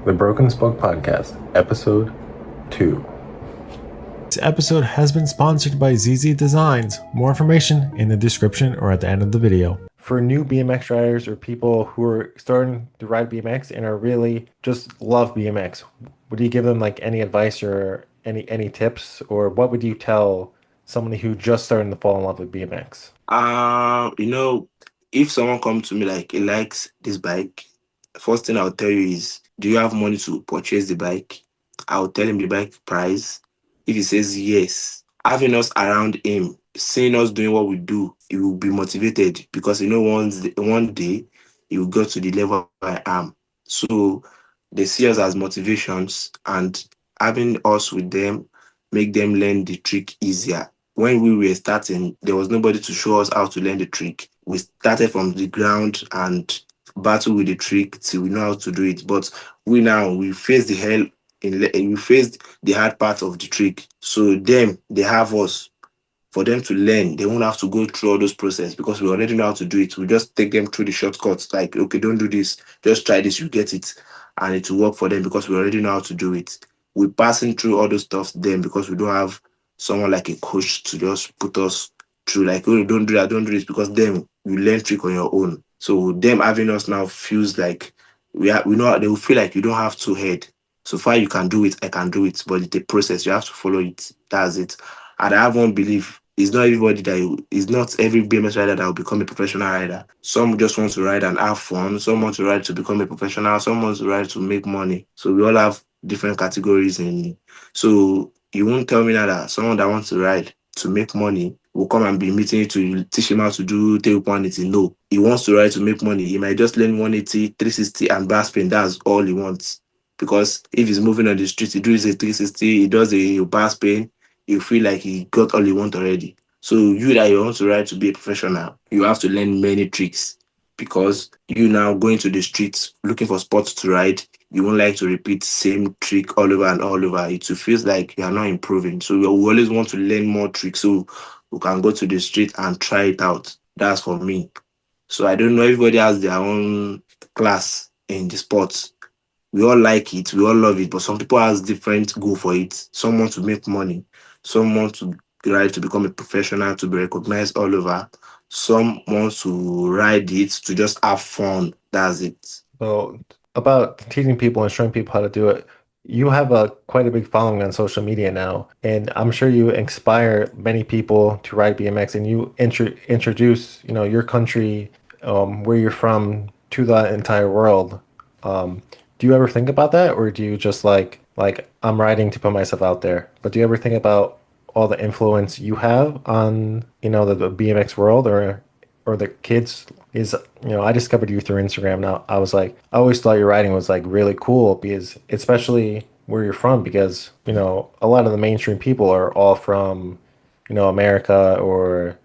The Broken Spoke Podcast, Episode 2. This episode has been sponsored by ZZ Designs. More information in the description or at the end of the video. For new BMX riders or people who are starting to ride BMX and are really just love BMX, would you give them like any advice or any tips, or what would you tell somebody who just starting to fall in love with BMX? If someone comes to me like he likes this bike, first thing I'll tell you is, do you have money to purchase the bike? I'll tell him the bike price. If he says yes, having us around him, seeing us doing what we do, he will be motivated because one day he will go to the level I am. So they see us as motivations, and having us with them make them learn the trick easier. When we were starting, there was nobody to show us how to learn the trick. We started from the ground and battle with the trick till we know how to do it. But we face the hell we faced the hard part of the trick. So they have us. For them to learn, they won't have to go through all those process because we already know how to do it. We just take them through the shortcuts. Like, okay, don't do this. Just try this. You get it, and it will work for them because we already know how to do it. We're passing through all those stuff then because we don't have someone like a coach to just put us through. Like, oh, don't do that, don't do this, because then you learn trick on your own. So them having us now feels like we know they will feel like you don't have two head. So far you can do it, I can do it, but it's a process. You have to follow it. That's it. And I have one belief: it's not every BMX rider that will become a professional rider. Some just want to ride and have fun. Some want to ride to become a professional. Some want to ride to make money. So we all have different categories so you won't tell me now that someone that wants to ride to make money will come and be meeting you to teach him how to do tail 180. No, he wants to ride to make money. He might just learn 180, 360, and barspin. That's all he wants. Because if he's moving on the street, he does a 360, he does a barspin, you feel like he got all he wants already. So you that you want to ride to be a professional, you have to learn many tricks, because you now going to the streets looking for spots to ride, you won't like to repeat same trick all over and all over. It will feel like you are not improving. So we always want to learn more tricks so we can go to the street and try it out. That's for me. So I don't know, everybody has their own class in the sports. We all like it, we all love it, but some people has different goal for it. Some want to make money, some want to ride to become a professional, to be recognized all over. Some want to ride it to just have fun. That's it. So, about teaching people and showing people how to do it, you have quite a big following on social media now, and I'm sure you inspire many people to ride BMX, and you introduce, your country, where you're from, to the entire world. Do you ever think about that, or do you just like I'm riding to put myself out there? But do you ever think about all the influence you have on, the BMX world, or the kids? Is, I discovered you through Instagram. Now I was like, I always thought your writing was like really cool, because especially where you're from, because a lot of the mainstream people are all from, America, or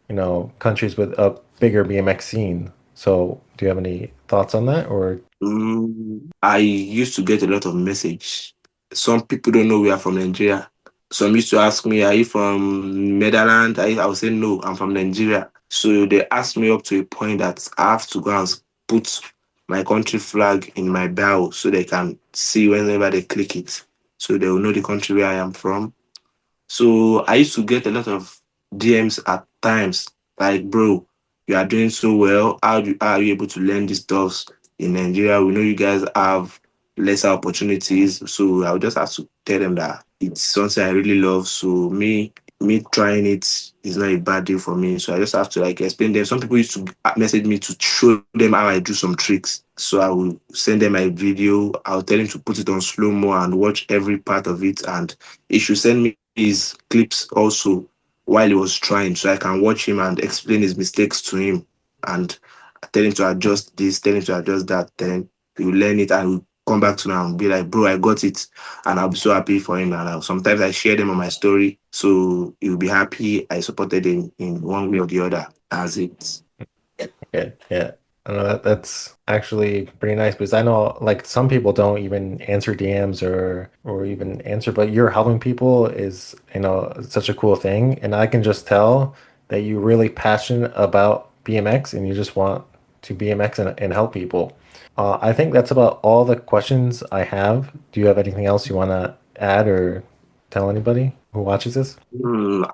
countries with a bigger BMX scene. So do you have any thoughts on that, or? I used to get a lot of message. Some people don't know we are from Nigeria. Some used to ask me, are you from Netherlands? I would say, no, I'm from Nigeria. So they asked me up to a point that I have to go and put my country flag in my bio so they can see whenever they click it. So they will know the country where I am from. So I used to get a lot of DMs at times, like, bro, you are doing so well. How are you able to learn these stuff in Nigeria? We know you guys have lesser opportunities. So I would just have to tell them that it's something I really love. So me trying it is not a bad deal for me. So I just have to like explain them. Some people used to message me to show them how I do some tricks. So I will send them my video. I'll tell him to put it on slow-mo and watch every part of it. And he should send me his clips also while he was trying, so I can watch him and explain his mistakes to him and tell him to adjust this, tell him to adjust that. Then he will learn it and will come back to me and be like, bro, I got it. And I'll be so happy for him. And sometimes I share them on my story. So he'll be happy I supported him in one way or the other. As it. Yeah, yeah. I know that's actually pretty nice, because I know like some people don't even answer DMs, or even answer, but you're helping people is, such a cool thing. And I can just tell that you're really passionate about BMX, and you just want to BMX and help people. I think that's about all the questions I have. Do you have anything else you want to add or tell anybody who watches this?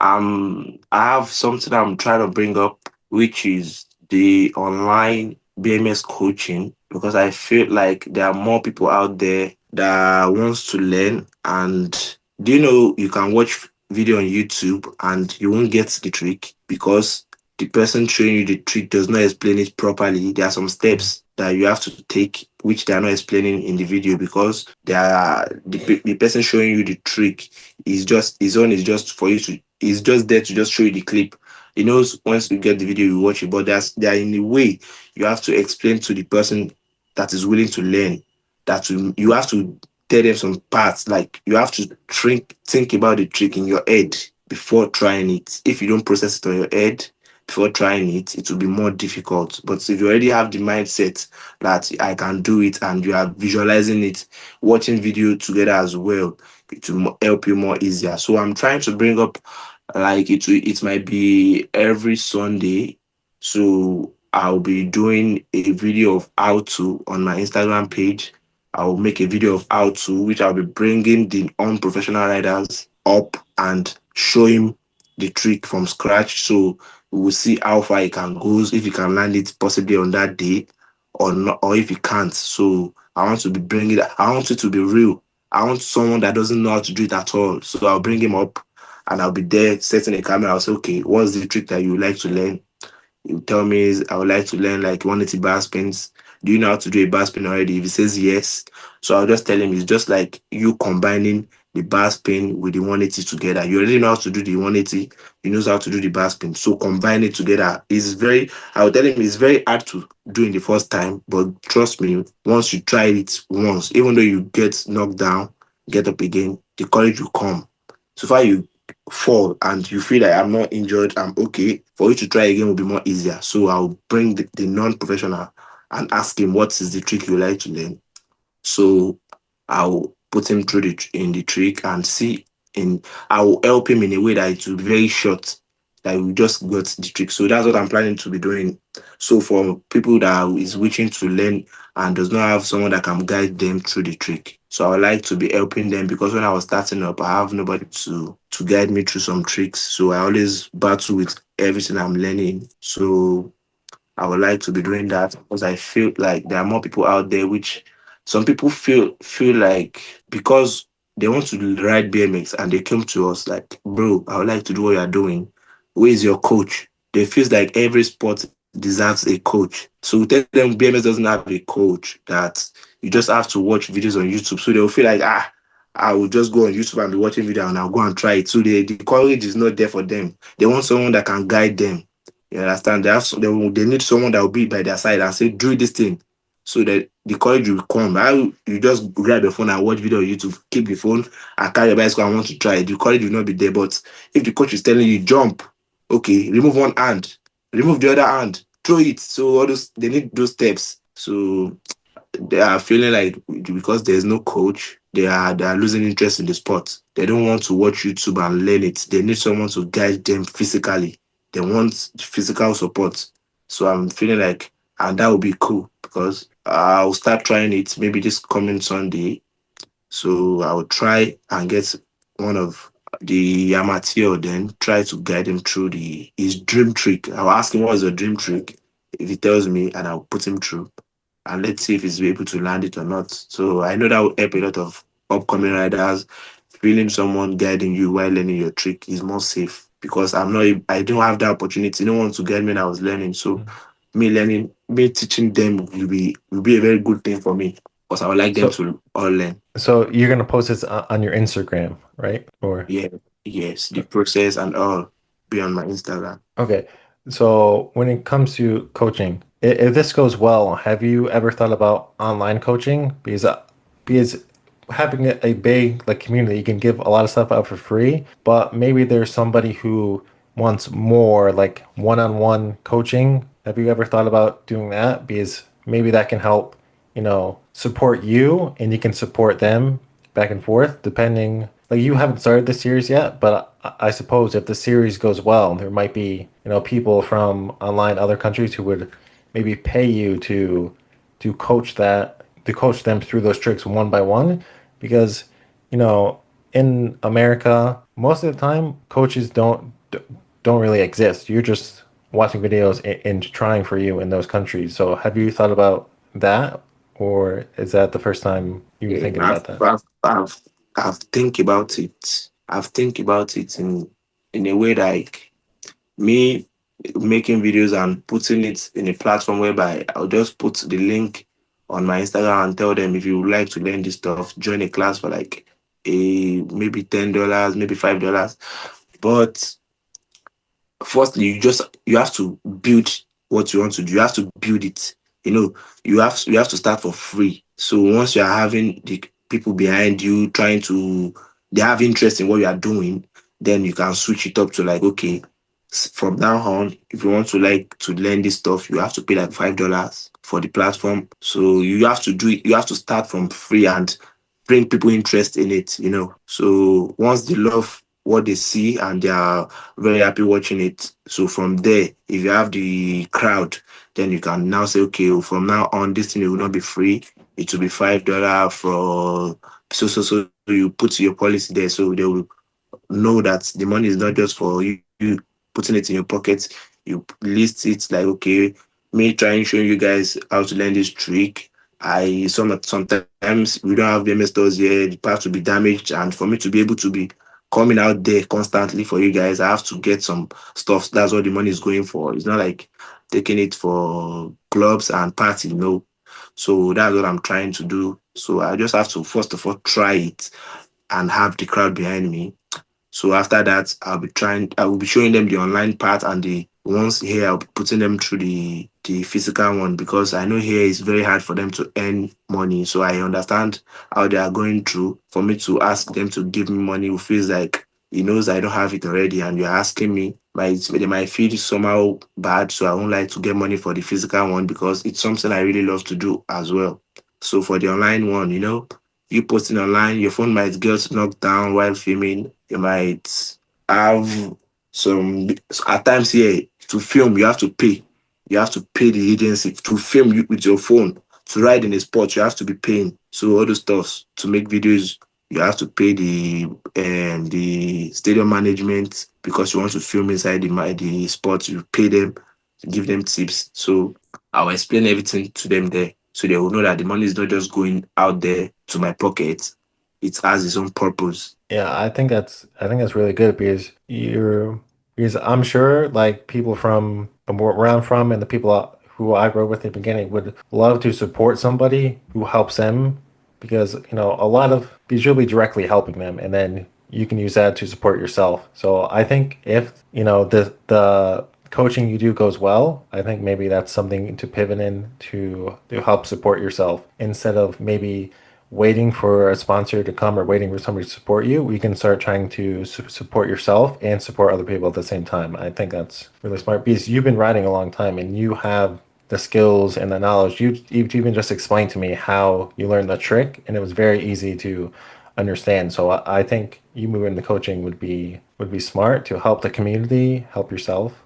I have something I'm trying to bring up, which is the online BMS coaching, because I feel like there are more people out there that wants to learn. And do you know you can watch video on YouTube and you won't get the trick because the person showing you the trick does not explain it properly. There are some Mm. steps that you have to take which they are not explaining in the video because they are the person showing you the trick is just his own is just for you to is just there to just show you the clip. He knows once you get the video you watch it, but there in a way you have to explain to the person that is willing to learn you have to tell them some parts, like you have to think about the trick in your head before trying it. If you don't process it on your head before trying it, it will be more difficult. But if you already have the mindset that I can do it and you are visualizing it, watching video together as well, it will help you more easier. So I'm trying to bring up like it might be every Sunday. So I'll be doing a video of how to on my Instagram page. I'll make a video of how to, which I'll be bringing the unprofessional riders up and show him the trick from scratch. So we will see how far he can go, if he can land it possibly on that day or not, or if he can't. So I want to be bringing it. I want it to be real. I want someone that doesn't know how to do it at all. So I'll bring him up and I'll be there setting a camera. I'll say, okay, what's the trick that you would like to learn? You tell me I would like to learn like 180 bar spins. Do you know how to do a bar spin already? If he says yes, so I'll just tell him it's just like you combining the bar spin with the 180 together. You already know how to do the 180, he knows how to do the bar spin. So combine it together. I will tell him it's very hard to do in the first time, but trust me, once you try it once, even though you get knocked down, get up again, the courage will come. So far you fall and you feel like I'm not injured, I'm okay, for you to try again will be more easier. So I'll bring the non-professional and ask him what is the trick you like to learn. So I'll put him through in the trick and see in I will help him in a way that it will be very short, that we just got the trick. So that's what I'm planning to be doing. So for people that is wishing to learn and does not have someone that can guide them through the trick. So I would like to be helping them because when I was starting up, I have nobody to guide me through some tricks. So I always battle with everything I'm learning. So I would like to be doing that because I feel like there are more people out there which some people feel like because they want to ride BMX and they came to us like, bro, I would like to do what you're doing. Where is your coach? They feel like every sport deserves a coach. So we tell them BMX doesn't have a coach, that you just have to watch videos on YouTube. So they'll feel like, I will just go on YouTube and be watching video and I'll go and try it. So the courage is not there for them. They want someone that can guide them. You understand? They need someone that will be by their side and say, do this thing. So that the courage will come. You just grab your phone and watch video on YouTube, keep the phone and carry your bicycle and want to try it. The courage will not be there. But if the coach is telling you jump, okay, remove one hand, remove the other hand, throw it. So all those they need those steps. So they are feeling like because there's no coach, they are losing interest in the sport. They don't want to watch YouTube and learn it. They need someone to guide them physically. They want physical support. So I'm feeling like, and that would be cool because I'll start trying it maybe this coming Sunday. So I'll try and get one of the amateur, then try to guide him through his dream trick. I'll ask him what's your dream trick. If he tells me, and I'll put him through and let's see if he's able to land it or not. So I know that will help a lot of upcoming riders. Feeling someone guiding you while learning your trick is more safe because I don't have that opportunity. No one to guide me when I was learning. So me teaching them will be a very good thing for me because I would like them So, to all learn. so you're gonna post this on your Instagram, right? Or Yeah, yes, the process and all be on my Instagram. okay. So when it comes to coaching, if this goes well, have you ever thought about online coaching? Because having a big like community, you can give a lot of stuff out for free, but maybe there's somebody who wants more like one-on-one coaching. Have you ever thought about doing that? Because maybe that can help, support you and you can support them back and forth depending like you haven't started the series yet, but I suppose if the series goes well, there might be, people from online other countries who would maybe pay you to to coach them through those tricks one by one, because you know in America most of the time coaches don't really exist. You're just watching videos and trying for you in those countries. So have you thought about that, or is that the first time you were Yeah, thinking about that? I've think about it. I've think about it in a way like me making videos and putting it in a platform whereby I'll just put the link on my Instagram and tell them if you would like to learn this stuff, join a class for like a maybe $10, maybe $5. But firstly, you have to build what you want to do. You have to build it. You know, you have to start for free. So once you are having the people behind you trying to they have interest in what you are doing, then you can switch it up to like, okay, from now on, if you want to like to learn this stuff, you have to pay like $5 for the platform. So you have to do it, you have to start from free and bring people interest in it, you know. So once they love what they see and they are very happy watching it. So from there, if you have the crowd, then you can now say, okay, well, from now on, this thing will not be free. It will be $5 for so you put your policy there, so they will know that the money is not just for you putting it in your pocket. You list it like, okay, me trying showing you guys how to learn this trick. Sometimes we don't have BMS stores here, the parts will be damaged, and for me to be able to be coming out there constantly for you guys, I have to get some stuff. That's what the money is going for. It's not like taking it for clubs and party, no. So that's what I'm trying to do. So I just have to first of all try it and have the crowd behind me. So after that, I will be showing them the online part, and the ones here, I'll be putting them through the physical one, because I know here it's very hard for them to earn money. So I understand how they are going through. For me to ask them to give me money, who feels like he knows I don't have it already, and you're asking me, they might feel somehow bad. So I won't like to get money for the physical one because it's something I really love to do as well. So for the online one, you posting online, your phone might get knocked down while filming. You might have some at times here to film, you have to pay. You have to pay the agency to film you with your phone. To ride in a sport, you have to be paying. So all those stuff to make videos, you have to pay the stadium management because you want to film inside the sport. You pay them, give them tips. So I'll explain everything to them there, so they will know that the money is not just going out there to my pocket. It has its own purpose. Yeah, I think that's really good because I'm sure like people from where I'm from and the people who I grew up with in the beginning would love to support somebody who helps them, because a lot of because you'll be directly helping them, and then you can use that to support yourself. So I think if the coaching you do goes well, I think maybe that's something to pivot in to help support yourself, instead of maybe waiting for a sponsor to come or waiting for somebody to support you. We can start trying to support yourself and support other people at the same time. I think that's really smart, because you've been riding a long time and you have the skills and the knowledge. You've even just explained to me how you learned the trick, and it was very easy to understand. So I think you moving into coaching would be smart to help the community, help yourself.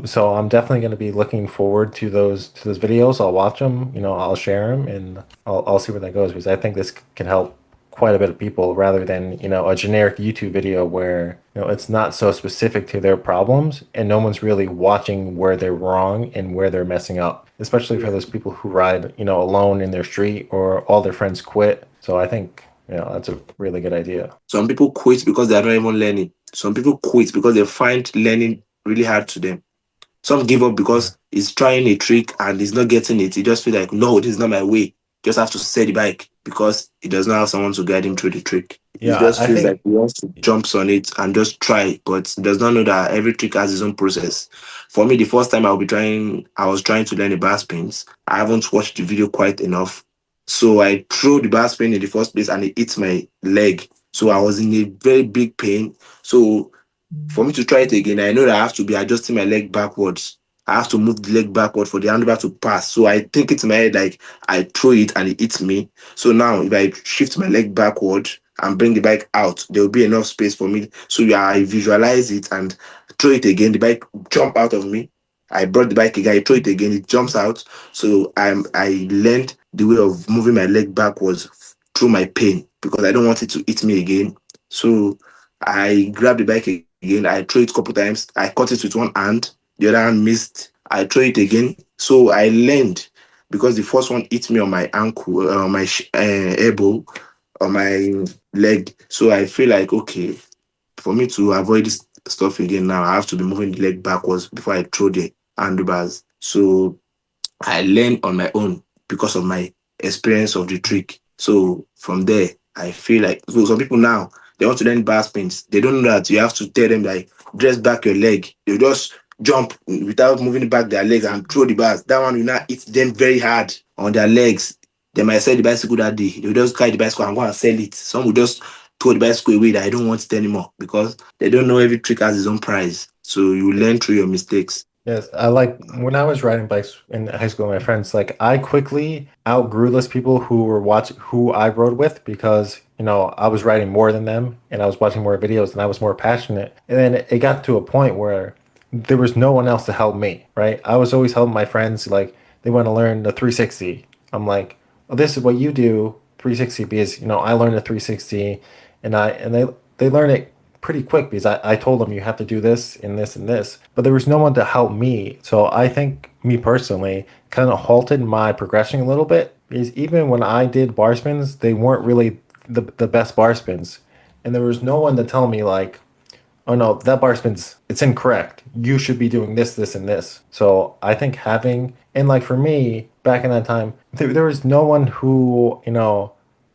So I'm definitely going to be looking forward to those videos. I'll watch them, I'll share them, and I'll see where that goes, because I think this can help quite a bit of people, rather than a generic YouTube video where it's not so specific to their problems and no one's really watching where they're wrong and where they're messing up. Especially for those people who ride alone in their street or all their friends quit. So I think that's a really good idea. Some people quit because they're not even learning. Some people quit because they find learning really hard to them. Some give up Yeah. because he's trying a trick and he's not getting it. He just feel like, no, this is not my way. Just have to set the bike because he does not have someone to guide him through the trick. He Yeah, just I feels like think he wants to jump on it and just try, but does not know that every trick has its own process. For me, the first time I was trying to learn the Barspins. I haven't watched the video quite enough. So I threw the Barspin in the first place and it hit my leg. So I was in a very big pain. So for me to try it again, I know that I have to be adjusting my leg backwards. I have to move the leg backward for the handlebar to pass. So I think it's in my head like I throw it and it hits me. So now if I shift my leg backward and bring the bike out, there will be enough space for me. So yeah, I visualize it and throw it again. The bike jump out of me. I brought the bike again, I throw it again, it jumps out. So I learned the way of moving my leg backwards through my pain because I don't want it to hit me again. So I grabbed the bike again, I throw it a couple times, I caught it with one hand, the other hand missed. I throw it again. So I learned because the first one hit me on my ankle, on my elbow, on my leg. So I feel like, okay, for me to avoid this stuff again now, I have to be moving the leg backwards before I throw the handlebars. So I learned on my own because of my experience of the trick. So from there, I feel like so some people now they want to learn bar spins. They don't know that you have to tell them like dress back your leg. They just jump without moving back their legs and throw the bars. That one will not hit them very hard on their legs. They might sell the bicycle that day. They will just carry the bicycle and go and sell it. Some will just throw the bicycle away that I don't want it anymore because they don't know every trick has its own price. So you learn through your mistakes. Yes, I like when I was riding bikes in high school with my friends, like I quickly outgrew those people who were who I rode with because, I was riding more than them and I was watching more videos and I was more passionate. And then it got to a point where there was no one else to help me, right? I was always helping my friends, like they want to learn the 360. I'm like, well, this is what you do, 360, because, I learned the 360 and they learn it pretty quick because I told them you have to do this and this and this, but there was no one to help me. So I think me personally kind of halted my progression a little bit because even when I did bar spins, they weren't really the best bar spins. And there was no one to tell me like, oh no, that bar spin's it's incorrect. You should be doing this, this, and this. So I think having and like for me back in that time, there was no one who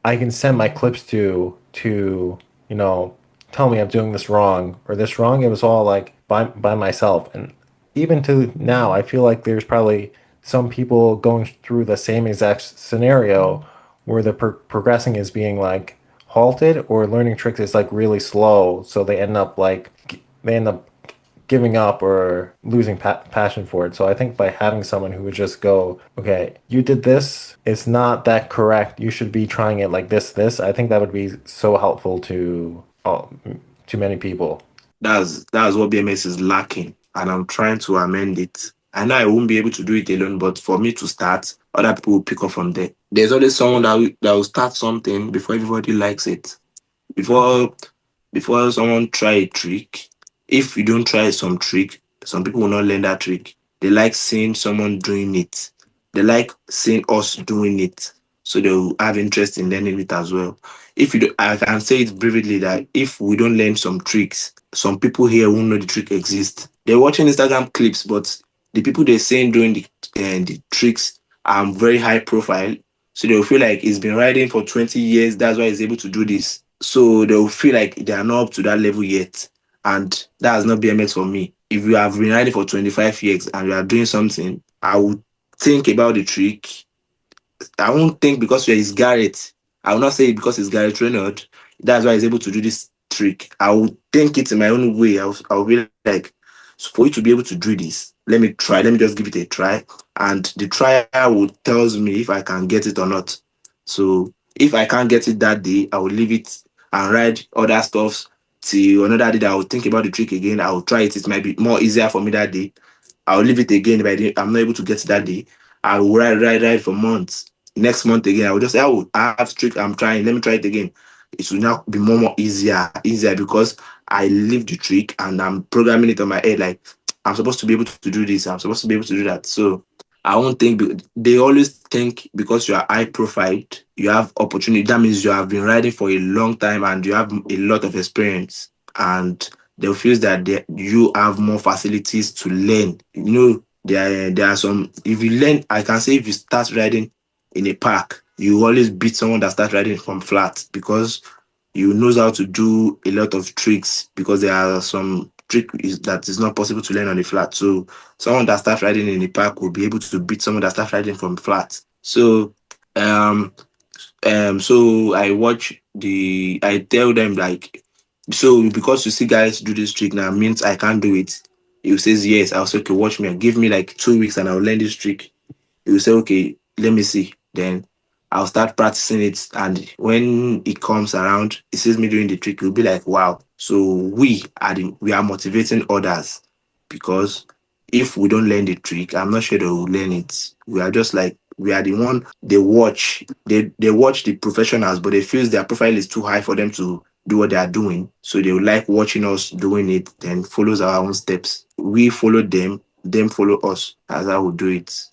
I can send my clips to tell me I'm doing this wrong or this wrong. It was all like by myself, and even to now, I feel like there's probably some people going through the same exact scenario where the progressing is being like halted or learning tricks is like really slow, so they end up giving up or losing passion for it. So I think by having someone who would just go, okay, you did this, it's not that correct. You should be trying it like this. I think that would be so helpful to many people. That's what BMS is lacking, and I'm trying to amend it. I know I won't be able to do it alone, but for me to start, other people will pick up from there. There's always someone that will start something before everybody likes it. Before before someone try a trick, if you don't try some trick, some people will not learn that trick. They like seeing someone doing it. They like seeing us doing it. So they will have interest in learning it as well. If you do, I can say it vividly that if we don't learn some tricks, some people here won't know the trick exists. They're watching Instagram clips, but the people they're saying doing the tricks are very high profile. So they'll feel like he's been riding for 20 years. That's why he's able to do this. So they'll feel like they are not up to that level yet. And that's not BMX for me. If you have been riding for 25 years and you are doing something, I would think about the trick. I won't think because you're his Garrett. I will not say it because it's Garrett Reynolds. That's why he's able to do this trick. I will think it in my own way. I'll be like, so for you to be able to do this, let me try. Let me just give it a try. And the trial will tells me if I can get it or not. So if I can't get it that day, I will leave it and ride other stuffs till another day that I will think about the trick again. I will try it. It might be more easier for me that day. I'll leave it again if I'm not able to get it that day. I will ride for months. Next month again, I will just say, oh, I have trick. I'm trying. Let me try it again. It will now be more easier because I live the trick and I'm programming it on my head like I'm supposed to be able to do this. I'm supposed to be able to do that. So I won't think they always think because you are high profile, you have opportunity. That means you have been riding for a long time and you have a lot of experience. And they'll feel that you have more facilities to learn. There are some. If you learn, I can say if you start riding in a park, you always beat someone that starts riding from flat because you knows how to do a lot of tricks because there are some that is not possible to learn on the flat. So someone that starts riding in the park will be able to beat someone that starts riding from flat. So um so I tell them like, so because you see guys do this trick now means I can't do it. He says yes. I'll say okay, watch me. Give me like 2 weeks and I'll learn this trick. He will say okay, let me see. Then I'll start practicing it. And when it comes around, he sees me doing the trick. He'll be like, wow. So we are motivating others because if we don't learn the trick, I'm not sure they will learn it. We are just like we are the one they watch. They watch the professionals, but they feel their profile is too high for them to do what they are doing. So they will like watching us doing it, then follows our own steps. We follow them follow us. That's how we do it.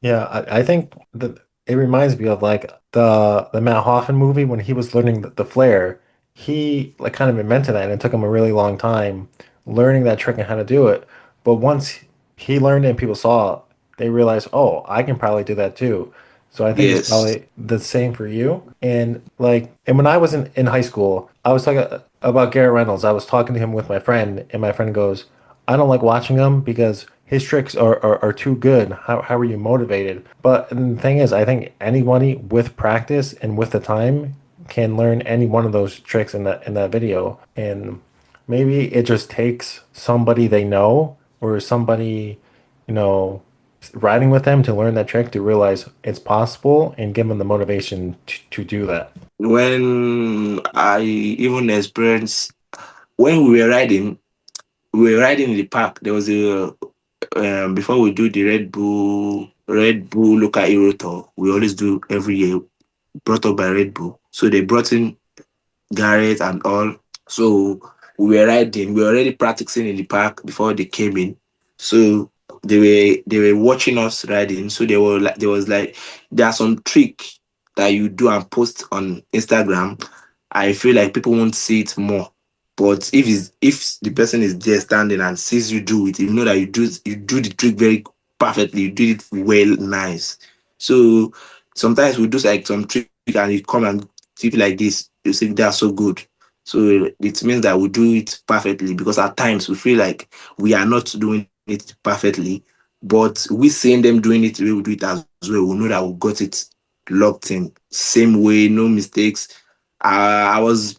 Yeah, I think that it reminds me of like the Matt Hoffman movie when he was learning the flare. He like kind of invented that, and it took him a really long time learning that trick and how to do it. But once he learned it and people saw it, they realized, oh, I can probably do that too. So I think it's Yes. probably the same for you. And like, and when I was in high school, I was talking about Garrett Reynolds. I was talking to him with my friend, and my friend goes, I don't like watching him because his tricks are too good. How are you motivated? But the thing is, I think anybody with practice and with the time can learn any one of those tricks in that video. And maybe it just takes somebody they know or somebody, you know, riding with them to learn that trick to realize it's possible and give them the motivation to do that. When I even experienced when we were riding in the park. There was a before we do the Red Bull local hero tour. We always do every year, brought up by Red Bull. So they brought in Garrett and all. So we were riding. We were already practicing in the park before they came in. So they were watching us riding. So they were like there was like there are some trick that you do and post on Instagram. I feel like people won't see it more. But if the person is there standing and sees you do it, you know that you do the trick very perfectly. You did it well, nice. So sometimes we do like some trick and you come and keep it like this. You say that's so good. So it means that we do it perfectly because at times we feel like we are not doing it perfectly, but we seeing them doing it, we will do it as well. We know that we got it locked in same way, no mistakes. I was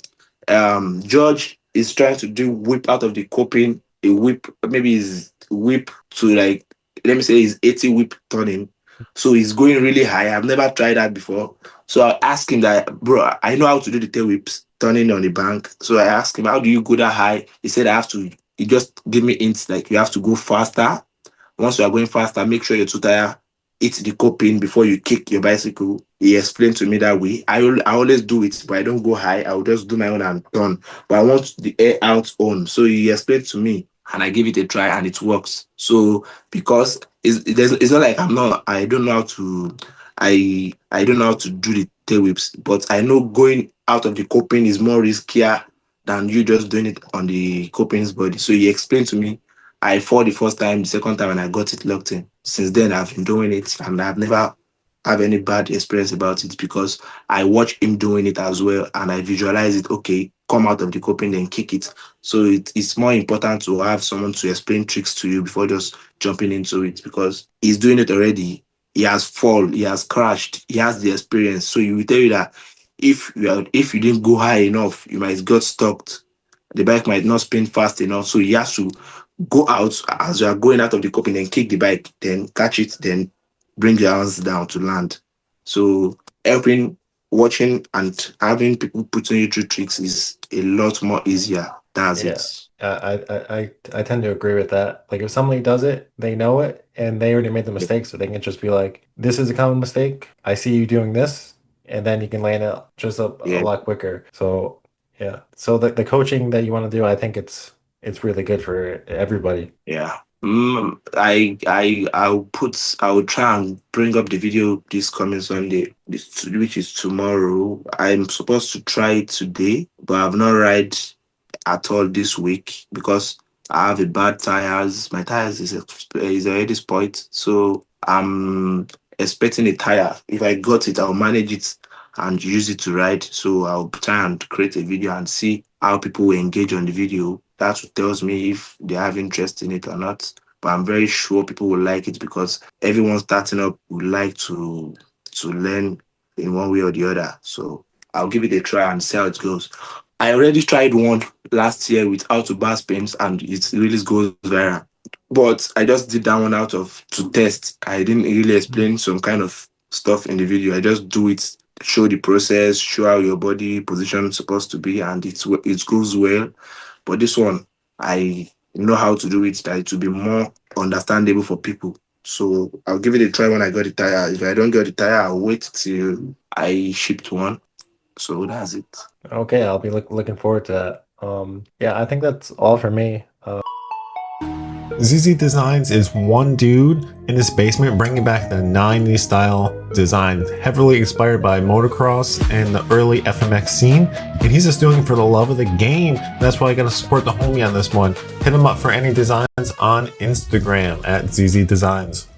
George is trying to do whip out of the coping, a whip, maybe his whip to like let me say his 80 whip turning. So he's going really high. I've never tried that before. So I asked him that, bro, I know how to do the tail whips turning on the bank. So I asked him, how do you go that high? He said, I have to, he just give me hints like you have to go faster. Once you are going faster, make sure your two tire hit the coping before you kick your bicycle. He explained to me that way. I always do it, but I don't go high. I will just do my own and turn. But I want the air out on. So he explained to me and I gave it a try and it works. So because it's not like I don't know how to I don't know how to do the tail whips, but I know going out of the coping is more riskier than you just doing it on the coping's body. So he explained to me. I fought the first time, the second time, and I got it locked in. Since then, I've been doing it, and I've never have any bad experience about it because I watch him doing it as well, and I visualize it. Okay, come out of the coping, then kick it. So it's more important to have someone to explain tricks to you before just jumping into it because he's doing it already. He has fall, he has crashed, he has the experience. So he will tell you that if you didn't go high enough, you might get stuck. The bike might not spin fast enough, so he has to go out as you are going out of the coping and kick the bike, then catch it, then bring your hands down to land. So helping, watching, and having people putting you through tricks is a lot more easier. That's Yeah, it. I tend to agree with that. Like if somebody does it, they know it, and they already made the mistake, so they can just be like, "This is a common mistake. I see you doing this," and then you can land it just a Yeah, lot quicker. So yeah, so the coaching that you want to do, I think it's really good for everybody. yeah. I'll try and bring up the video this coming Sunday, which is tomorrow. I'm supposed to try it today, but I've not ride at all this week because I have a bad tires. My tires is already spoiled, so I'm expecting a tire. If I got it, I'll manage it and use it to ride. So I'll try and create a video and see how people will engage on the video. That tells me if they have interest in it or not. But I'm very sure people will like it because everyone starting up would like to learn in one way or the other. So I'll give it a try and see how it goes. I already tried one last year with how to Barspin and it really goes viral. But I just did that one out of to test. I didn't really explain some kind of stuff in the video. I just do it, show the process, show how your body position is supposed to be, and it goes well. But this one, I know how to do it, that it will be more understandable for people. So I'll give it a try when I got the tire. If I don't get the tire, I'll wait till I shipped one. So that's it. Okay, I'll be looking forward to that. Yeah, I think that's all for me. ZZ Designs is one dude in his basement bringing back the 90s style designs, heavily inspired by motocross and the early FMX scene, and he's just doing it for the love of the game. That's why I gotta support the homie on this one. Hit him up for any designs on Instagram at ZZ Designs.